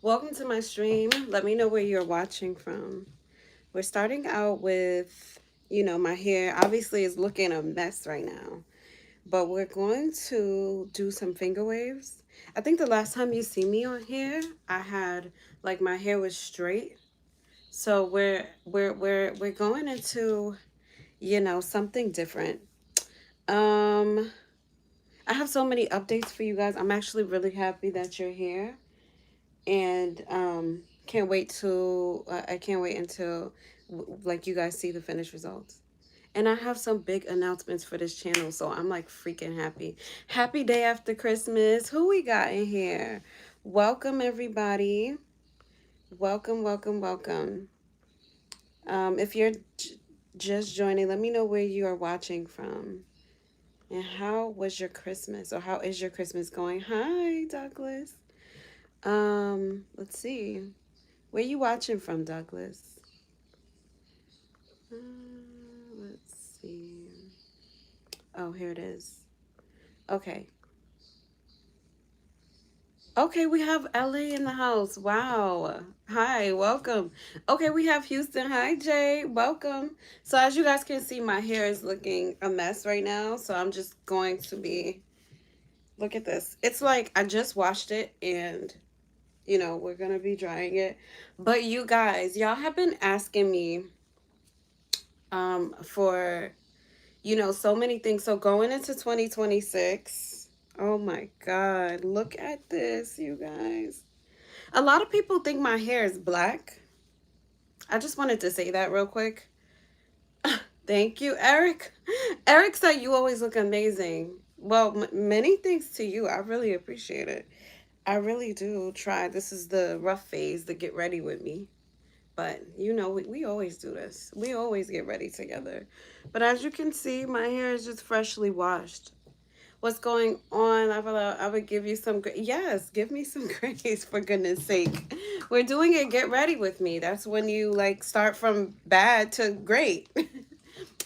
Welcome to my stream. Let me know where you're watching from. We're starting out with, my hair obviously is looking a mess right now, but we're going to do some finger waves. I think the last time you see me on here, I had like my hair was straight. So we're going into, something different. Um I have so many updates for you guys. I'm actually really happy that you're here. And I can't wait until like you guys see the finished results. And I have some big announcements for this channel, so I'm like freaking happy. Happy day after Christmas. Who we got in here? Welcome everybody. Welcome, welcome, welcome. If you're just joining, let me know where you are watching from. And how was your Christmas, or how is your Christmas going? Hi, Douglas. Let's see. Where you watching from, Douglas? Uh, let's see. Oh, here it is. Okay. Okay, we have LA in the house. Wow. Hi, welcome. Okay, we have Houston. Hi, Jay. Welcome. So as you guys can see, my hair is looking a mess right now. So I'm just going to be, look at this. It's like I just washed it and, we're going to be drying it. But you guys, y'all have been asking me for so many things. So going into 2026, oh my God, look at this, you guys. A lot of people think my hair is black. I just wanted to say that real quick. Thank you, Eric. Eric said you always look amazing. Well, many thanks to you. I really appreciate it. I really do try. This is the rough phase to get ready with me. But we always do this. We always get ready together. But as you can see, my hair is just freshly washed. What's going on? I would give you some yes, give me some grace for goodness sake. We're doing it. Get ready with me. That's when you like start from bad to great. And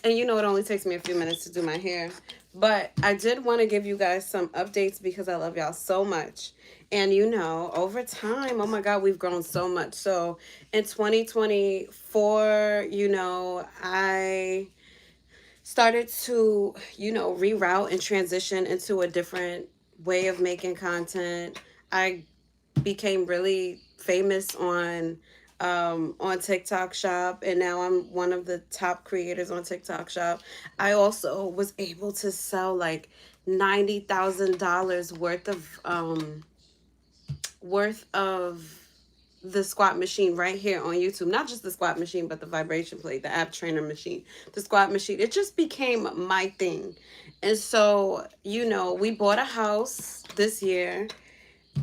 it only takes me a few minutes to do my hair. But I did want to give you guys some updates because I love y'all so much. And over time, oh my God, we've grown so much. So in 2024, I started to, reroute and transition into a different way of making content. I became really famous on TikTok Shop, and now I'm one of the top creators on TikTok Shop. I also was able to sell like $90,000 worth of the squat machine right here on YouTube. Not just the squat machine, but the vibration plate, the app trainer machine, the squat machine. It just became my thing. And so, we bought a house this year.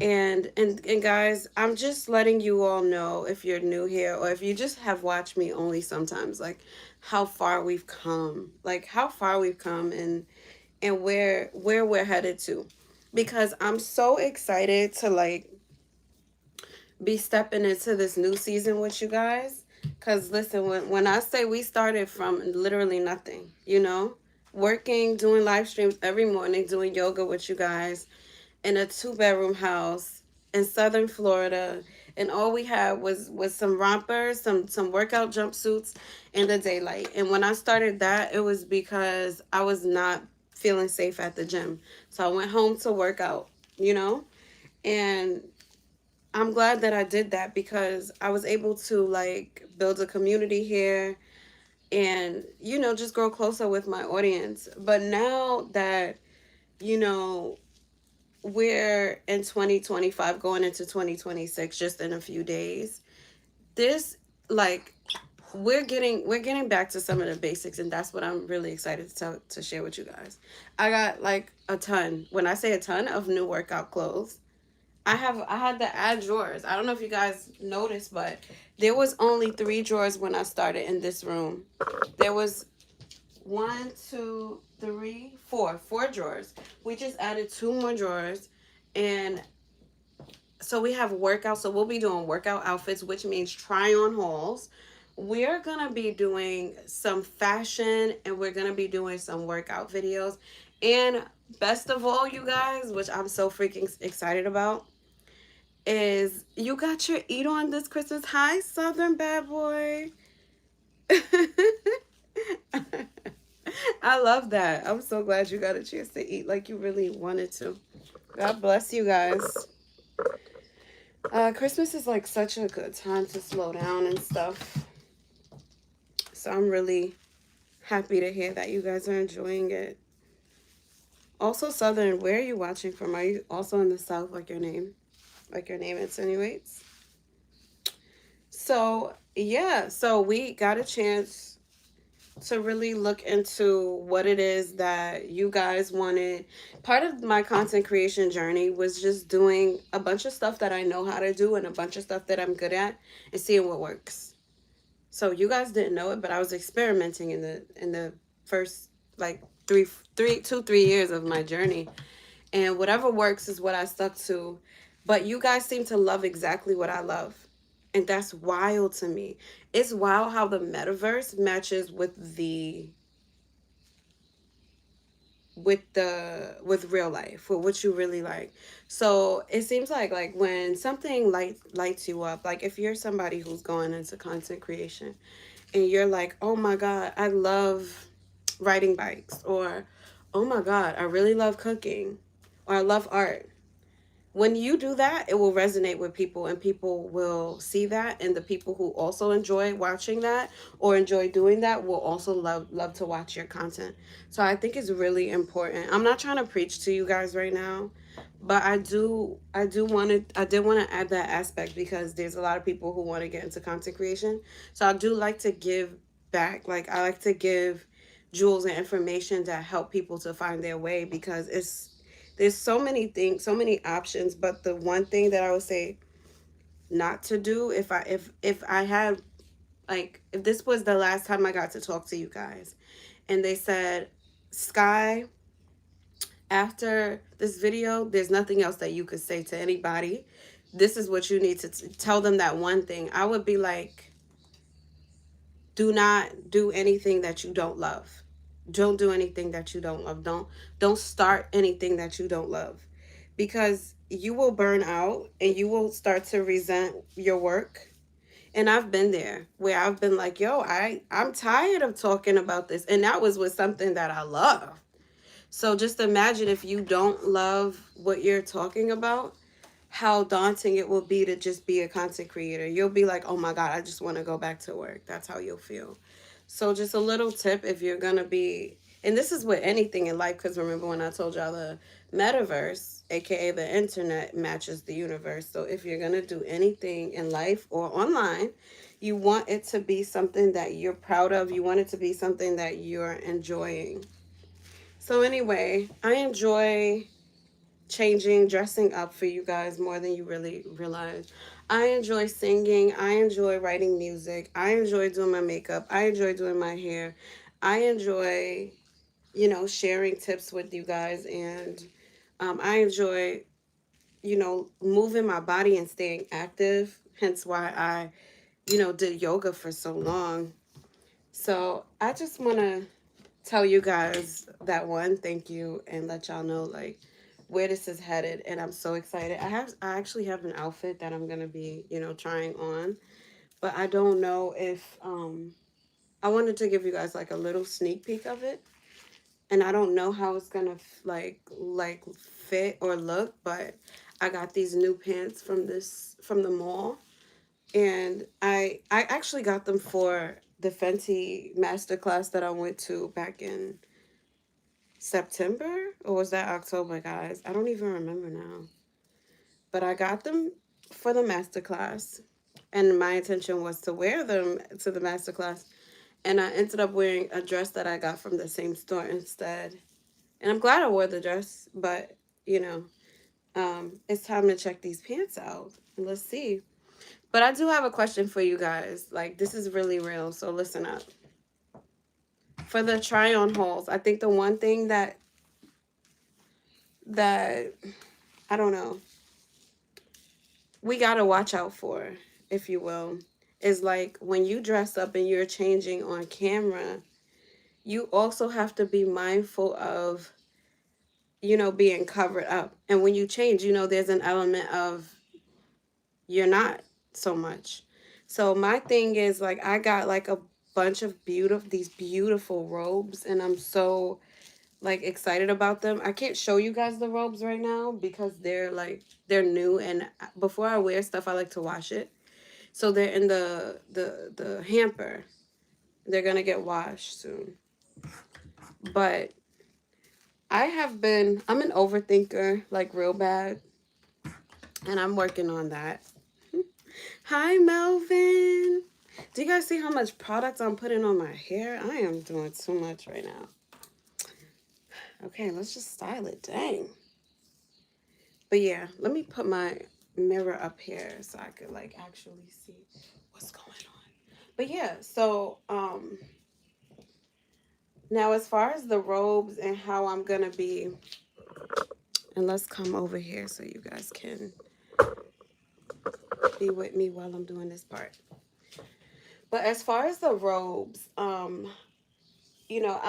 And guys, I'm just letting you all know, if you're new here or if you just have watched me only sometimes, like how far we've come. Like how far we've come and where we're headed to. Because I'm so excited to like be stepping into this new season with you guys. Because listen, when I say we started from literally nothing, working, doing live streams every morning, doing yoga with you guys in a 2-bedroom house in southern Florida, and all we had was some rompers, some workout jumpsuits in the daylight. And when I started that, it was because I was not feeling safe at the gym. So I went home to work out, and I'm glad that I did that because I was able to like build a community here and just grow closer with my audience. But now that you know we're in 2025 going into 2026 just in a few days, this like we're getting back to some of the basics, and that's what I'm really excited to share with you guys. I got like a ton, when I say a ton, of new workout clothes. I had to add drawers. I don't know if you guys noticed, but there was only 3 drawers when I started in this room. There was one, two, three, four drawers. We just added 2 more drawers, and so we have workouts. So we'll be doing workout outfits, which means try on hauls. We're gonna be doing some fashion, and we're gonna be doing some workout videos. And best of all, you guys, which I'm so freaking excited about, is you got your eat on this Christmas. Hi, Southern bad boy. I love that. I'm so glad you got a chance to eat like you really wanted to. God bless you guys. Christmas is like such a good time to slow down and stuff. So I'm really happy to hear that you guys are enjoying it. Also, Southern, where are you watching from? Are you also in the South, like your name insinuates? So yeah, so we got a chance to really look into what it is that you guys wanted. Part of my content creation journey was just doing a bunch of stuff that I know how to do and a bunch of stuff that I'm good at and seeing what works. So you guys didn't know it, but I was experimenting in the first like 3 years of my journey. And whatever works is what I stuck to. But you guys seem to love exactly what I love. And that's wild to me. It's wild how the metaverse matches with real life, with what you really like. So it seems like when something lights you up, like if you're somebody who's going into content creation and you're like, oh my God, I love riding bikes, or oh my God, I really love cooking, or I love art. When you do that, it will resonate with people, and people will see that, and the people who also enjoy watching that or enjoy doing that will also love to watch your content. So I think it's really important. I'm not trying to preach to you guys right now, but I did want to add that aspect because there's a lot of people who want to get into content creation. So I do like to give back. Like I like to give jewels and information that help people to find their way, because there's so many things, so many options. But the one thing that I would say not to do, if I had, like, if this was the last time I got to talk to you guys and they said, Sky, after this video there's nothing else that you could say to anybody, this is what you need to tell them, that one thing, I would be like, do not do anything that you don't love. Don't do anything that you don't love. Don't start anything that you don't love, because you will burn out and you will start to resent your work. And I've been there where I've been like, yo, I'm tired of talking about this, and that was with something that I love. So just imagine if you don't love what you're talking about, how daunting it will be to just be a content creator. You'll be like, oh my God, I just want to go back to work. That's how you'll feel. So just a little tip, if you're going to be, and this is with anything in life, because remember when I told y'all the metaverse, aka the internet, matches the universe. So if you're going to do anything in life or online, you want it to be something that you're proud of. You want it to be something that you're enjoying. So anyway, I enjoy changing, dressing up for you guys more than you really realize. I enjoy singing. I enjoy writing music. I enjoy doing my makeup. I enjoy doing my hair. I enjoy, sharing tips with you guys. And I enjoy, moving my body and staying active. Hence why I, did yoga for so long. So I just want to tell you guys that one, thank you, and let y'all know like where this is headed. And I'm so excited. I actually have an outfit that I'm gonna be, trying on, but I don't know if I wanted to give you guys like a little sneak peek of it, and I don't know how it's gonna like fit or look, but I got these new pants from the mall, and I actually got them for the Fenty masterclass that I went to back in September, or was that October, guys? I don't even remember now. But I got them for the masterclass, and my intention was to wear them to the masterclass. And I ended up wearing a dress that I got from the same store instead. And I'm glad I wore the dress, but it's time to check these pants out. Let's see. But I do have a question for you guys. Like, this is really real, so listen up. For the try on hauls, I think the one thing that I don't know, we got to watch out for, if you will, is like when you dress up and you're changing on camera, you also have to be mindful of, being covered up. And when you change, there's an element of you're not so much. So my thing is like I got like a bunch of these beautiful robes, and I'm so like excited about them. I can't show you guys the robes right now because they're new, and before I wear stuff I like to wash it. So they're in the hamper. They're gonna get washed soon. But I'm an overthinker, like real bad, and I'm working on that. Hi, Melvin. Do you guys see how much product I'm putting on my hair? I am doing too much right now. Okay, let's just style it. Dang. But yeah, let me put my mirror up here so I could like actually see what's going on. But yeah, so now as far as the robes and how I'm gonna be, and let's come over here so you guys can be with me while I'm doing this part. But as far as the robes, I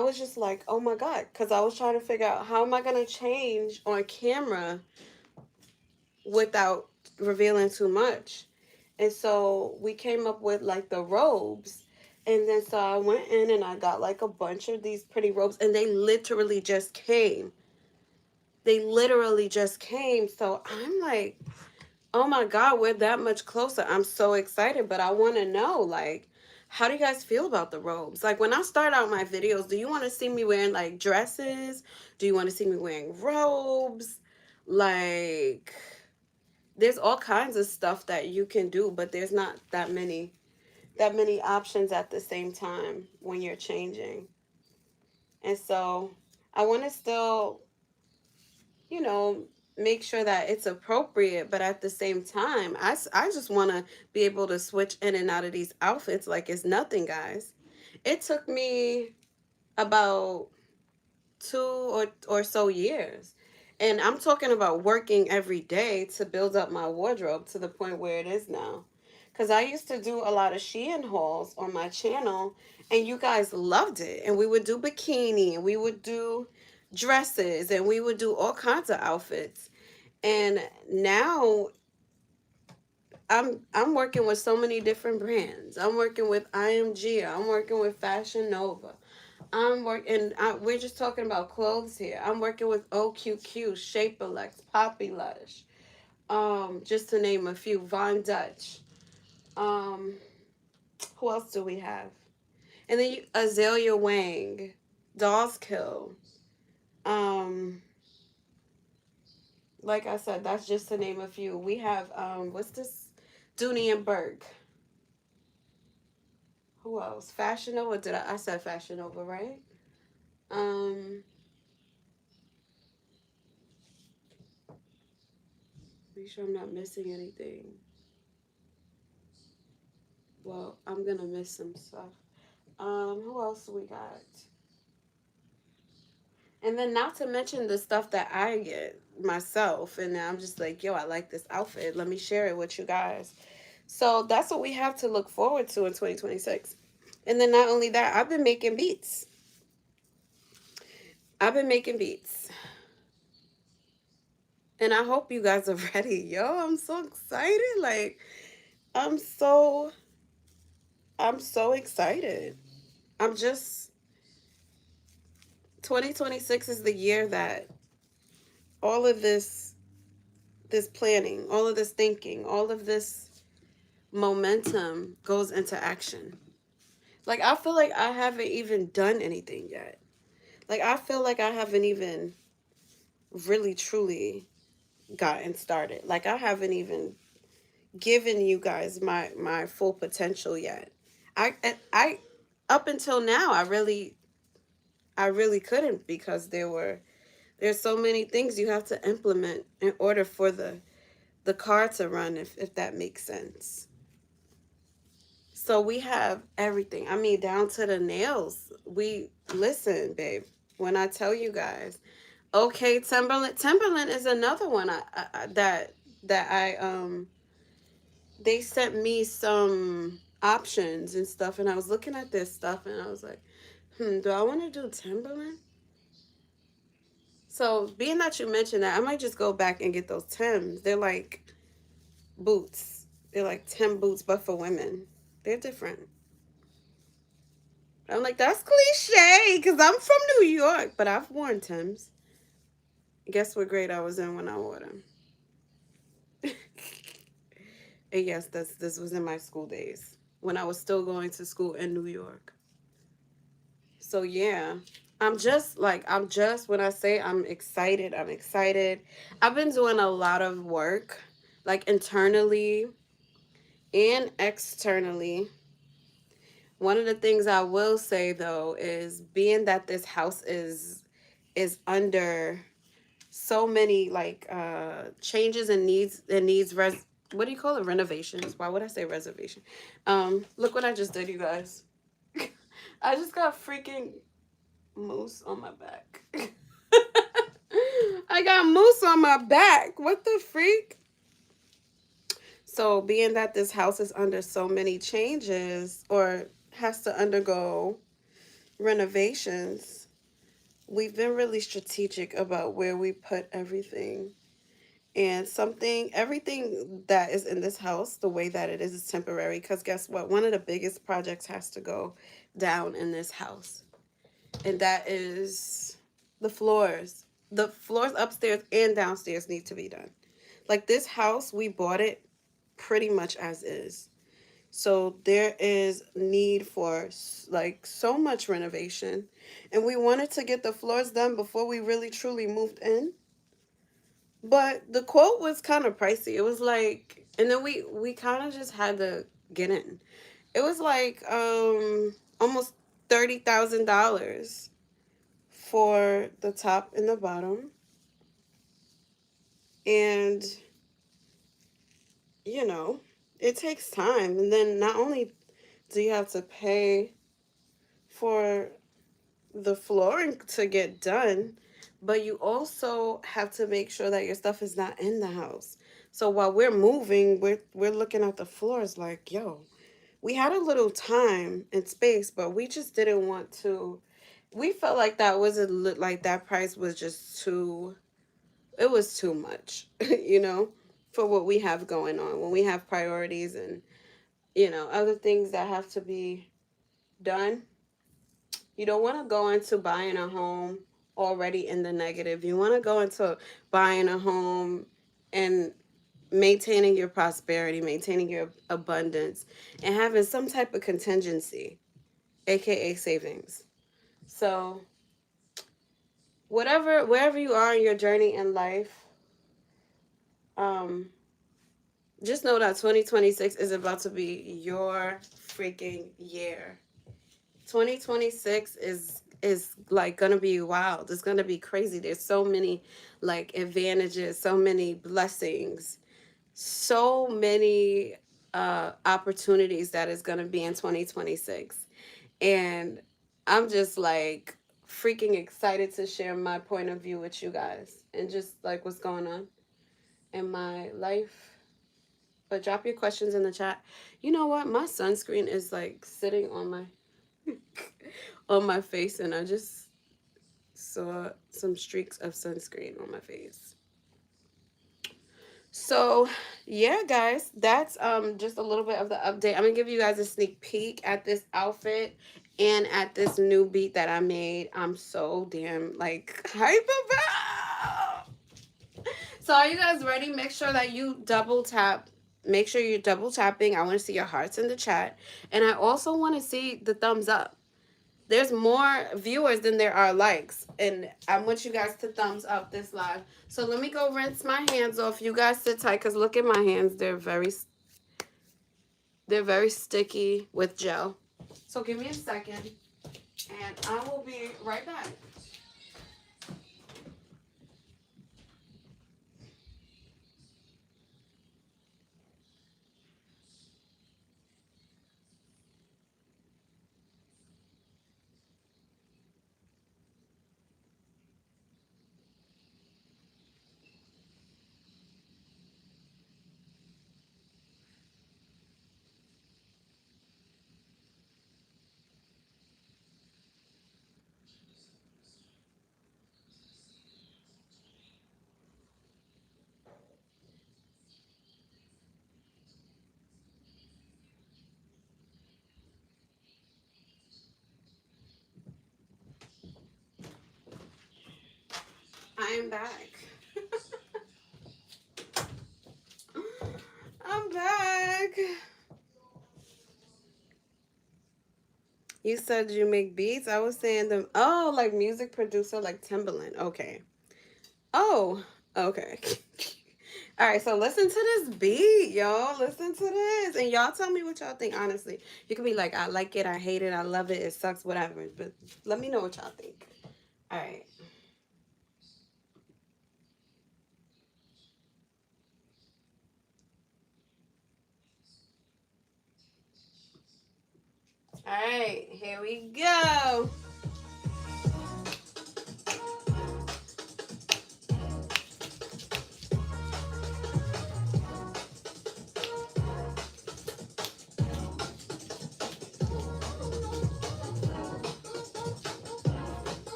was just like, oh my God, because I was trying to figure out how am I going to change on camera without revealing too much. And so we came up with like the robes. And then so I went in and I got like a bunch of these pretty robes, and they literally just came. They literally just came. So I'm like, oh my God, we're that much closer. I'm so excited, but I want to know, like, how do you guys feel about the robes? Like, when I start out my videos, do you want to see me wearing, like, dresses? Do you want to see me wearing robes? Like, there's all kinds of stuff that you can do, but there's not that many options at the same time when you're changing. And so I want to still you know, make sure that it's appropriate, but at the same time, I just want to be able to switch in and out of these outfits like it's nothing, guys. It took me about 2 or so years. And I'm talking about working every day to build up my wardrobe to the point where it is now. Because I used to do a lot of Shein hauls on my channel, and you guys loved it. And we would do bikini, and we would do dresses, and we would do all kinds of outfits. And now I'm working with so many different brands. I'm working with IMG. I'm working with Fashion Nova. We're just talking about clothes here. I'm working with OQQ, Shapealex, Poppy Lush, just to name a few. Von Dutch. Um, who else do we have? And then Azalea Wang, Dolls Kill. Um, like I said, that's just to name a few. We have what's this? Dooney and Burke. Who else? Fashion Nova. I said Fashion Nova, right? Um, make sure I'm not missing anything. Well, I'm gonna miss some stuff. Who else we got? And then not to mention the stuff that I get myself, and I'm just like, yo, I like this outfit. Let me share it with you guys. So that's what we have to look forward to in 2026. And then not only that, I've been making beats. I've been making beats. And I hope you guys are ready. Yo, I'm so excited. Like, I'm so I'm so excited. I'm just 2026 is the year that all of this planning, all of this thinking, all of this momentum goes into action. Like I feel like I haven't even done anything yet. Like I feel like I haven't even really truly gotten started. Like I haven't even given you guys my full potential yet. I up until now I really couldn't because there's so many things you have to implement in order for the car to run if that makes sense. So we have everything. I mean, down to the nails. We listen, babe. When I tell you guys, okay, Timberland is another one. That they sent me some options and stuff, and I was looking at this stuff, and I was like, do I want to do Timberland? So being that you mentioned that, I might just go back and get those Tims. They're like boots. They're like Tim boots, but for women. They're different. I'm like, that's cliche because I'm from New York, but I've worn Tims. Guess what grade I was in when I wore them? And yes, this was in my school days when I was still going to school in New York. So yeah, I'm just when I say I'm excited, I'm excited. I've been doing a lot of work, like internally and externally. One of the things I will say though is being that this house is under so many like changes and needs what do you call it, renovations? Why would I say reservation? Look what I just did, you guys. I just got freaking moose on my back. I got moose on my back. What the freak? So being that this house is under so many changes or has to undergo renovations, we've been really strategic about where we put everything. And everything that is in this house, the way that it is temporary. Because guess what? One of the biggest projects has to go down in this house. And that is the floors. The floors upstairs and downstairs need to be done. Like this house, we bought it pretty much as is. So there is need for like so much renovation. And we wanted to get the floors done before we really truly moved in. But the quote was kind of pricey. It was like, and then we kind of just had to get in. It was like almost $30,000 for the top and the bottom. And you know, it takes time. And then not only do you have to pay for the flooring to get done, but you also have to make sure that your stuff is not in the house. So while we're moving, we're looking at the floors like, yo, we had a little time and space, but we just didn't want to. We felt like that was like that price was just too. It was too much, you know, for what we have going on. When we have priorities and other things that have to be done, you don't want to go into buying a home already in the negative. You want to go into buying a home and maintaining your prosperity, maintaining your abundance, and having some type of contingency, aka savings. So, wherever you are in your journey in life, um, just know that 2026 is about to be your freaking year. 2026 is like gonna be wild. It's gonna be crazy. There's so many like advantages, so many blessings, so many opportunities that is gonna be in 2026. And I'm just like freaking excited to share my point of view with you guys and just like what's going on in my life. But drop your questions in the chat. You know what? My sunscreen is like sitting on my on my face, and I just saw some streaks of sunscreen on my face. So yeah, guys, that's just a little bit of the update. I'm gonna give you guys a sneak peek at this outfit and at this new beat that I made. I'm so damn like hype about. So are you guys ready? Make sure that you double tap. Make sure you're double tapping. I want to see your hearts in the chat, and I also want to see the thumbs up. There's more viewers than there are likes, and I want you guys to thumbs up this live. So let me go rinse my hands off. You guys sit tight because look at my hands. They're very sticky with gel. So give me a second and I will be right back. I am back. I'm back. You said you make beats? I was saying them. Oh, like music producer, like Timbaland. Okay. Oh, okay. All right, so listen to this beat, y'all. Listen to this. And y'all tell me what y'all think, honestly. You can be like, I like it, I hate it, I love it, it sucks, whatever. But let me know what y'all think. All right. All right, here we go.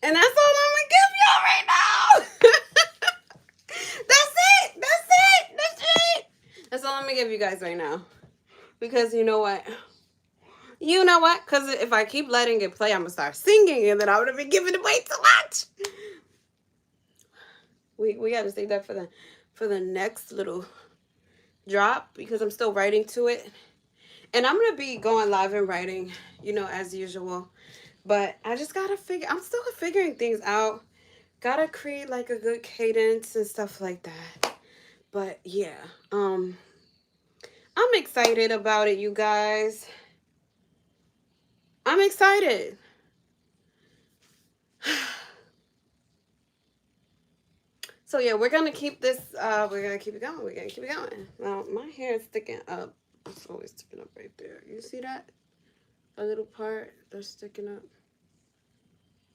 And that's all I'm gonna give y'all right now. That's it. That's it. That's it. That's all I'm gonna give you guys right now. Because you know what? You know what? Because if I keep letting it play, I'm gonna start singing, and then I would have been giving away too much. We gotta save that for the next little drop because I'm still writing to it, and I'm gonna be going live and writing, you know, as usual. But I just gotta figure. I'm still figuring things out. Gotta create like a good cadence and stuff like that. But yeah, I'm excited about it, you guys. I'm excited. So yeah, we're gonna keep this. We're gonna keep it going. We're gonna keep it going. Now my hair is sticking up. It's always sticking up right there. You see that? A little part that's sticking up.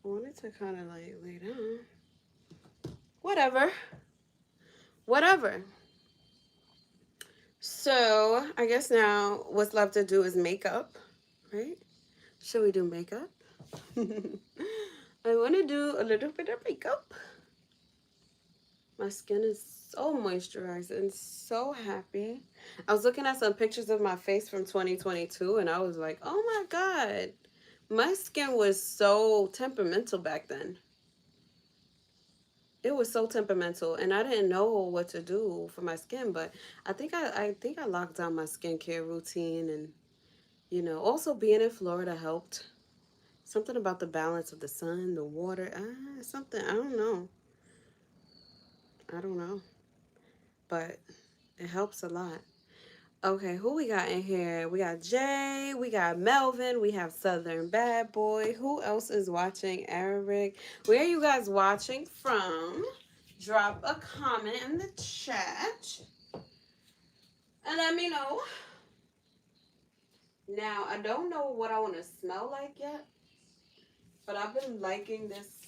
I wanted to kind of like lay down. Whatever. Whatever. So I guess now what's left to do is makeup, right? Should we do makeup? I want to do a little bit of makeup. My skin is so moisturized and so happy. I was looking at some pictures of my face from 2022 and I was like, oh my God. My skin was so temperamental back then. It was so temperamental and I didn't know what to do for my skin, but I think I locked down my skincare routine and you know, also being in Florida helped. Something about the balance of the sun, the water, something, I don't know. I don't know. But it helps a lot. Okay, who we got in here? We got Jay, we got Melvin, we have Southern Bad Boy. Who else is watching? Eric. Where are you guys watching from? Drop a comment in the chat and let me know. Now, I don't know what I want to smell like yet, but I've been liking this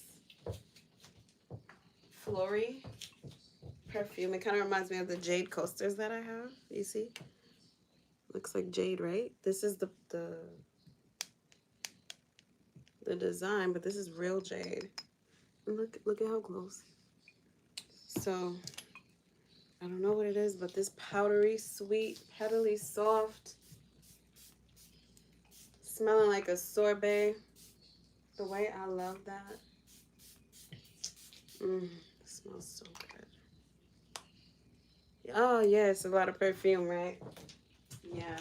flory perfume. It kind of reminds me of the jade coasters that I have. You see? Looks like jade, right? This is the design, but this is real jade. And look at how close. So I don't know what it is, but this powdery, sweet, petally soft, smelling like a sorbet. The way I love that. It smells so good. Oh yeah, it's a lot of perfume, right? Yeah.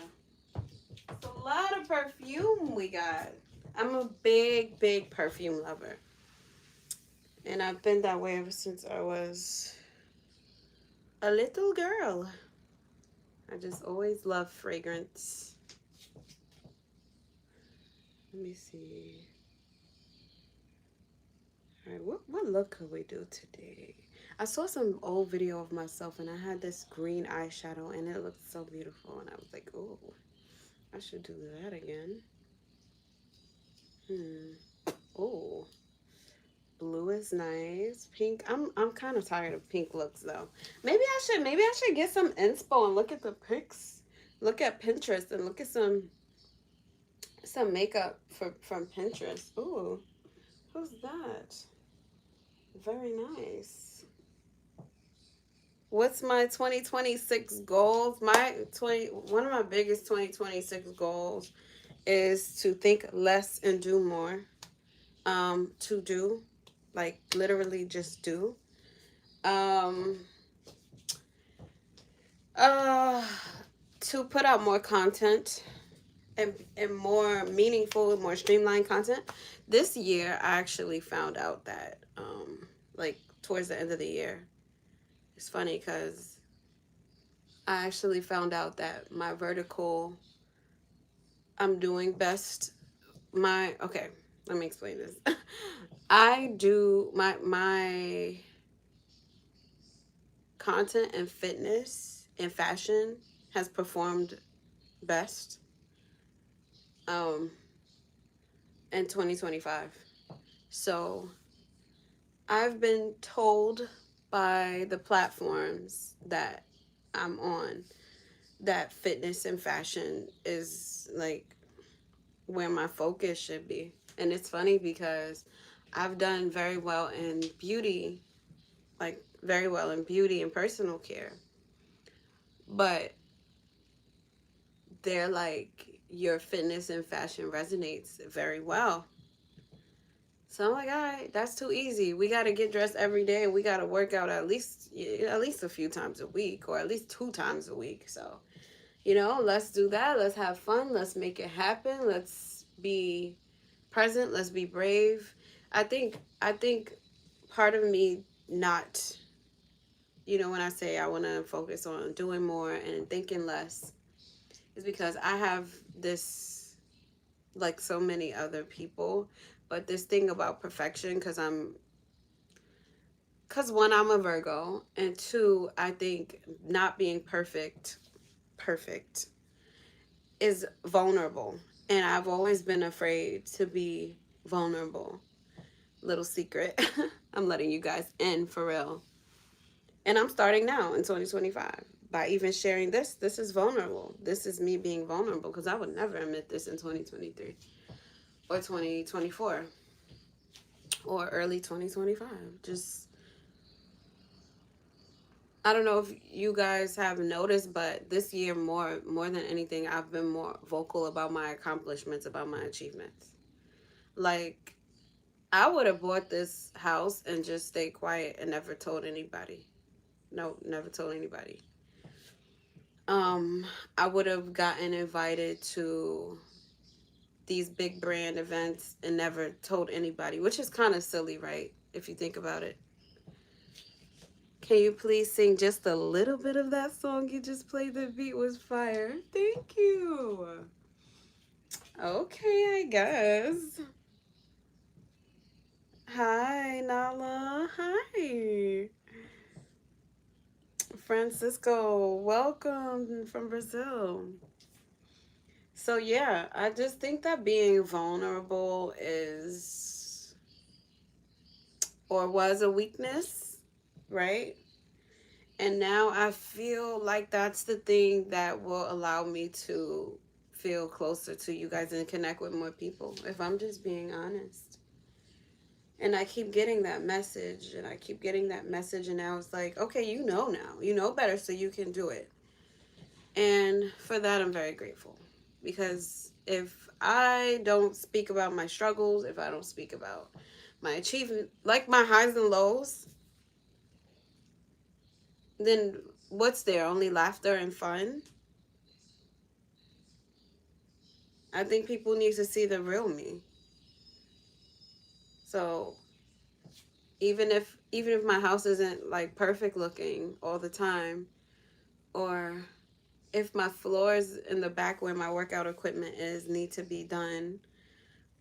It's a lot of perfume we got. I'm a big, big perfume lover. And I've been that way ever since I was a little girl. I just always love fragrance. Let me see. All right, what look could we do today? I saw some old video of myself and I had this green eyeshadow and it looked so beautiful. And I was like, oh, I should do that again. Oh, blue is is nice. Pink. I'm kind of tired of pink looks though. Maybe I should get some inspo and look at the pics. Look at Pinterest and look at some makeup from Pinterest. Ooh, who's that? Very nice. What's my 2026 goals? One of my biggest 2026 goals is to think less and do more. To do, like literally just do. Um, uh, to put out more content and more meaningful, more streamlined content. This year, I actually found out that, like towards the end of the year, it's funny because I actually found out that my vertical, I'm doing best. Okay, let me explain this. I do my content and fitness and fashion has performed best um in 2025. So I've been told by the platforms that I'm on that fitness and fashion is like where my focus should be. And it's funny because I've done very well in beauty, like very well in beauty and personal care. But they're like, your fitness and fashion resonates very well. So I'm like, all right, that's too easy. We got to get dressed every day. We got to work out at least a few times a week, or at least 2 times a week. So, let's do that. Let's have fun. Let's make it happen. Let's be present. Let's be brave. I think part of me not, when I say I want to focus on doing more and thinking less, is because I have this, like so many other people, but this thing about perfection, because one, I'm a Virgo, and two, I think not being perfect is vulnerable, and I've always been afraid to be vulnerable. Little secret. I'm letting you guys in for real. And I'm starting now in 2025 by even sharing this. This is vulnerable. This is me being vulnerable, because I would never admit this in 2023 or 2024 or early 2025. Just, I don't know if you guys have noticed, but this year, more than anything, I've been more vocal about my accomplishments, about my achievements. Like, I would have bought this house and just stayed quiet and never told anybody. No, never told anybody. Um, I would have gotten invited to these big brand events and never told anybody, which is kind of silly, right? If you think about it. Can you please sing just a little bit of that song you just played? The beat was fire. Thank you. Okay, I guess. Hi, Nala. Hi. Francisco, welcome from Brazil. So, yeah, I just think that being vulnerable is or was a weakness, right? And now I feel like that's the thing that will allow me to feel closer to you guys and connect with more people, if I'm just being honest. And I keep getting that message, and I keep getting that message, and now it's like, okay, you know now. You know better, so you can do it. And for that, I'm very grateful. Because if I don't speak about my struggles, if I don't speak about my achievement, like my highs and lows, then what's there? Only laughter and fun? I think people need to see the real me. So even if my house isn't like perfect looking all the time, or if my floors in the back where my workout equipment is need to be done,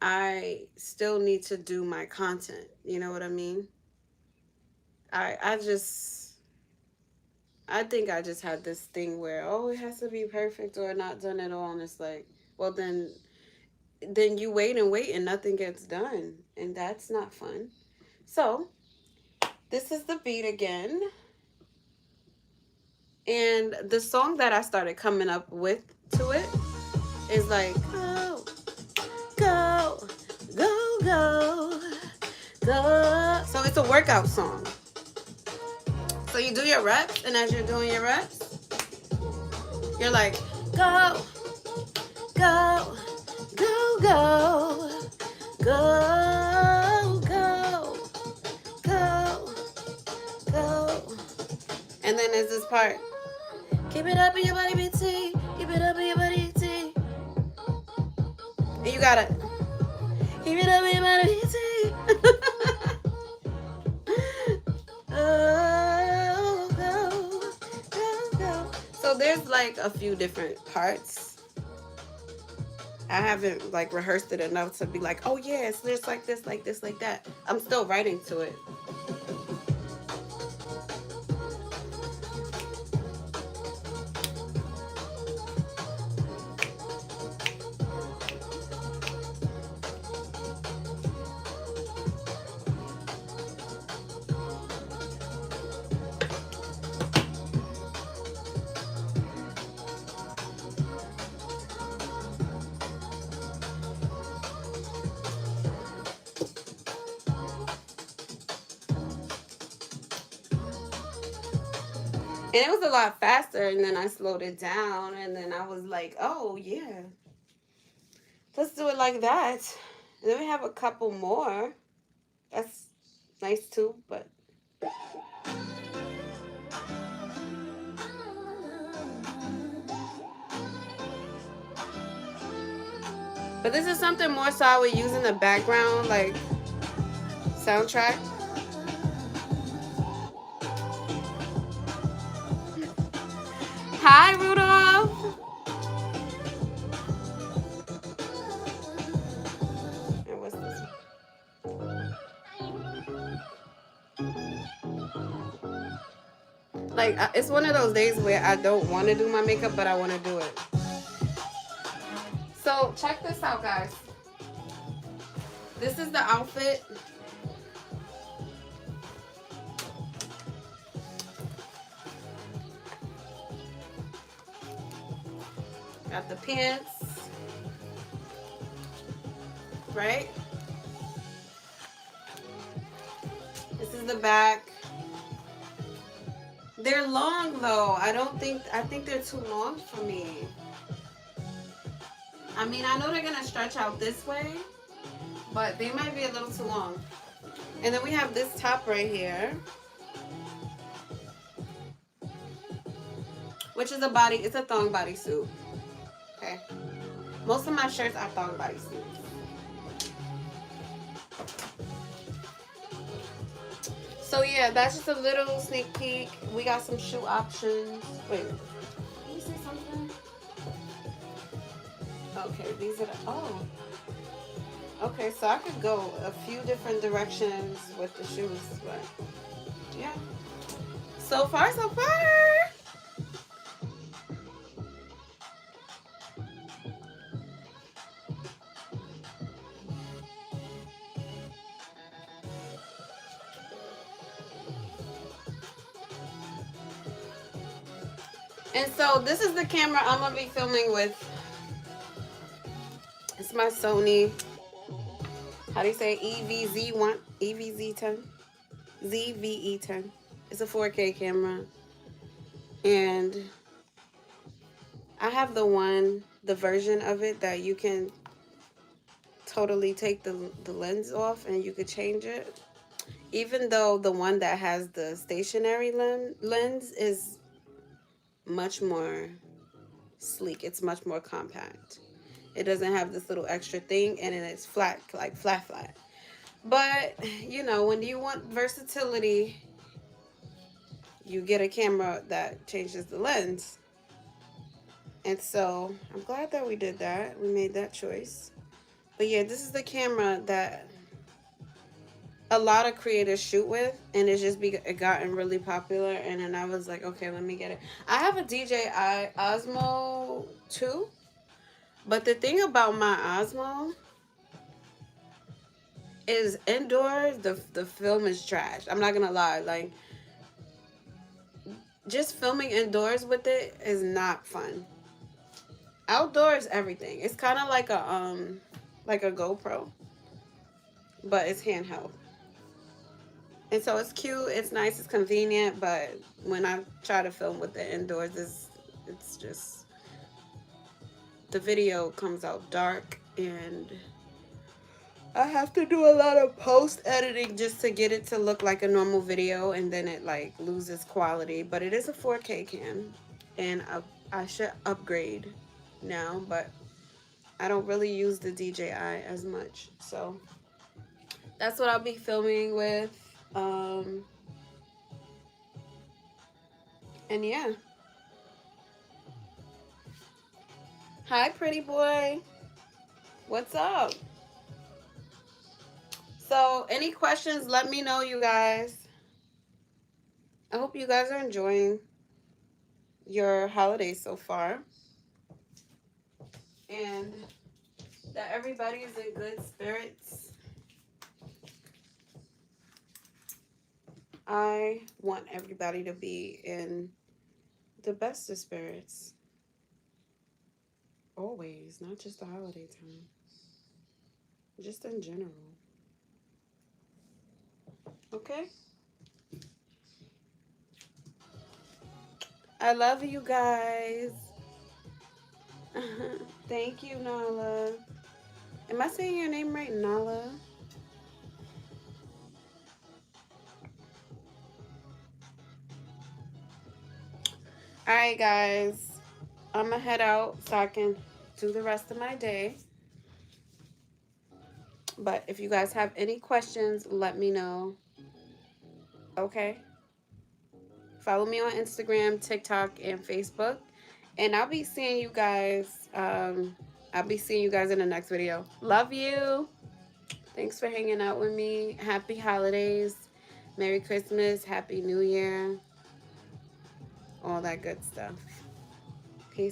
I still need to do my content. You know what I mean? I think I just had this thing where, oh, it has to be perfect or not done at all, and it's like, well, then you wait and wait and nothing gets done, and that's not fun. So this is the beat again. And the song that I started coming up with to it is like, go, go, go, go, go. So it's a workout song. So you do your reps, and as you're doing your reps, you're like, go, go, go, go, go, go, go, go. And then there's this part. Keep it up in your body, BT. Keep it up in your body, BT. And you gotta keep it up in your body, BT. Oh, go, go, go. So there's like a few different parts. I haven't like rehearsed it enough to be like, oh yeah, it's just like this, like this, like that. I'm still writing to it. And it was a lot faster, and then I slowed it down, and then I was like, oh, yeah. Let's do it like that. And then we have a couple more. That's nice, too, but... But this is something more so I would use in the background, like, soundtrack. Hi, Rudolph. And what's this? Like, it's one of those days where I don't want to do my makeup, but I want to do it. So, check this out, guys. This is the outfit. Got the pants. Right? This is the back. They're long though. I think they're too long for me. I mean, I know they're gonna stretch out this way, but they might be a little too long. And then we have this top right here, which is it's a thong bodysuit. Okay. Most of my shirts are thong bodysuits. So yeah, that's just a little sneak peek. We got some shoe options. Wait, did you say something? Okay, these are okay, so I could go a few different directions with the shoes, but yeah. So far, so far. And so this is the camera I'm gonna be filming with. It's my Sony, how do you say, EVZ1, EVZ10, ZVE10. It's a 4K camera. And I have the version of it that you can totally take the lens off and you could change it. Even though the one that has the stationary lens is much more sleek. It's much more compact. It doesn't have this little extra thing, and then it's flat, like flat. But, you know, when you want versatility, you get a camera that changes the lens. And so, I'm glad that we did that. We made that choice. But yeah, this is the camera that a lot of creators shoot with, and it's just it gotten really popular. And then I was like, okay, let me get it. I have a DJI Osmo 2, but the thing about my Osmo is indoors, the film is trash. I'm not gonna lie. Like, just filming indoors with it is not fun. Outdoors, everything. It's kind of like a GoPro, but it's handheld. And so it's cute, it's nice, it's convenient, but when I try to film with it indoors, it's just the video comes out dark, and I have to do a lot of post editing just to get it to look like a normal video, and then it like loses quality. But it is a 4K cam, and I should upgrade now, but I don't really use the DJI as much. So that's what I'll be filming with. Um, and yeah. Hi, pretty boy. What's up? So, any questions, let me know, you guys. I hope you guys are enjoying your holidays so far, and that everybody is in good spirits. I want everybody to be in the best of spirits. Always, not just the holiday time. Just in general. Okay? I love you guys. Thank you, Nala. Am I saying your name right, Nala? Alright, guys. I'm gonna head out so I can do the rest of my day. But if you guys have any questions, let me know. Okay? Follow me on Instagram, TikTok, and Facebook. And I'll be seeing you guys. I'll be seeing you guys in the next video. Love you. Thanks for hanging out with me. Happy holidays. Merry Christmas. Happy New Year. All that good stuff. Peace.